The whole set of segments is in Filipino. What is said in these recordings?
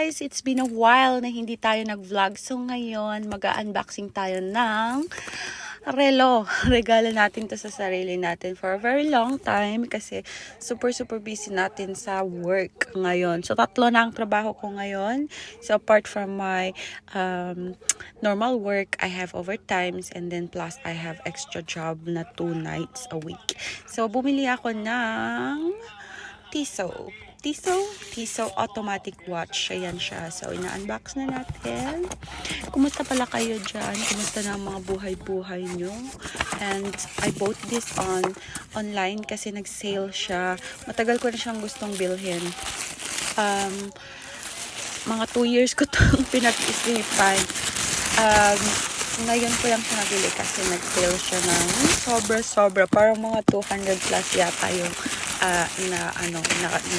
guys! It's been a while na hindi tayo nag-vlog. So ngayon, mag-unboxing tayo ng relo. Regalo natin to sa sarili natin for a very long time kasi super busy natin sa work ngayon. So tatlo na ang trabaho ko ngayon. So apart from my normal work, I have overtimes and then plus I have extra job na 2 nights a week. So bumili ako ng Tissot automatic watch. Ayan siya. So, ina-unbox na natin. Kumusta pala kayo dyan? Kumusta na ang mga buhay-buhay nyo? And I bought this online kasi nag-sale siya. Matagal ko na siyang gustong bilhin. Mga 2 years ko itong pinag-isipan. Ngayon ko lang siya nabili kasi nag-sale siya ng sobra. Parang mga 200 plus yata yung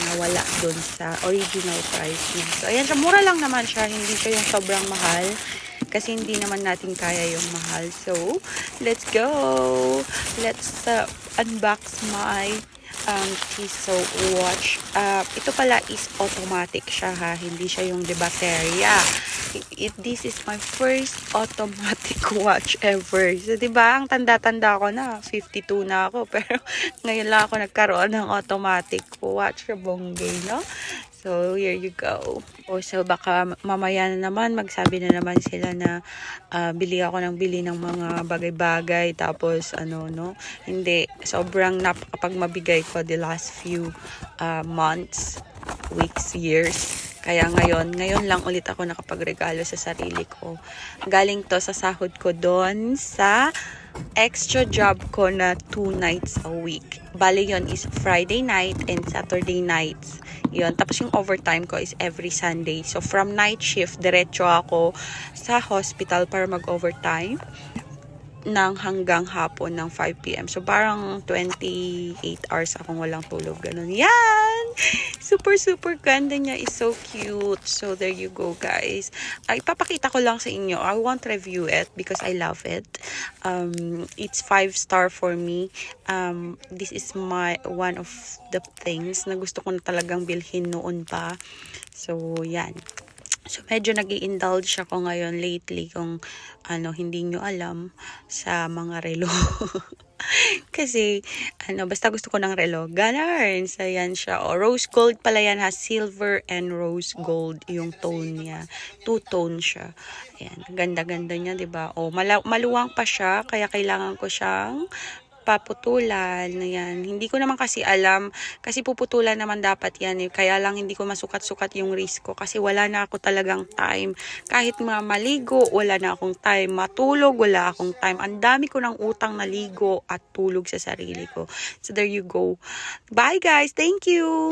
nawala dun sa original price niya. So, ayan siya. Mura lang naman siya. Hindi siya yung sobrang mahal. Kasi hindi naman natin kaya yung mahal. So, let's go! Let's unbox my Tissot watch. Ito pala is automatic siya ha. Hindi siya yung de baterya. This is my first automatic watch ever. So, diba, ang tanda-tanda ko na. 52 na ako. Pero, ngayon lang ako nagkaroon ng automatic watch. Bonggay, no? So, here you go. So, baka mamaya na naman, magsabi na naman sila na bili ako ng bili ng mga bagay-bagay. Tapos, no? Hindi. Sobrang napakapag mabigay ko the last few months, weeks, years. Kaya ngayon lang ulit ako nakapagregalo sa sarili ko. Galing to sa sahod ko doon sa extra job ko na 2 nights a week. Bali yon is Friday night and Saturday nights. Yon. Tapos yung overtime ko is every Sunday. So from night shift, diretso ako sa hospital para mag-overtime ng hanggang hapon ng 5 p.m. So, parang 28 hours akong walang tulog. Ganun. Yan! Super ganda niya. Is so cute. So, there you go, guys. Ipapakita ko lang sa inyo. I won't review it because I love it. It's 5-star for me. This is one of the things na gusto ko na talagang bilhin noon pa. So, yan. So, medyo nag-i-indulge ako ngayon lately kung hindi nyo alam sa mga relo. Kasi, basta gusto ko ng relo. Ganun. So, yan siya. O, rose gold pala yan ha. Silver and rose gold yung tone niya. 2-tone siya. Ayan. Ganda-ganda niya, diba? O, maluwang pa siya. Kaya kailangan ko siyang paputulan. Ayan. Hindi ko naman kasi alam. Kasi puputulan naman dapat yan. Kaya lang hindi ko masukat-sukat yung wrist ko. Kasi wala na ako talagang time. Kahit maligo, wala na akong time. Matulog, wala akong time. Ang dami ko ng utang na ligo at tulog sa sarili ko. So there you go. Bye guys. Thank you.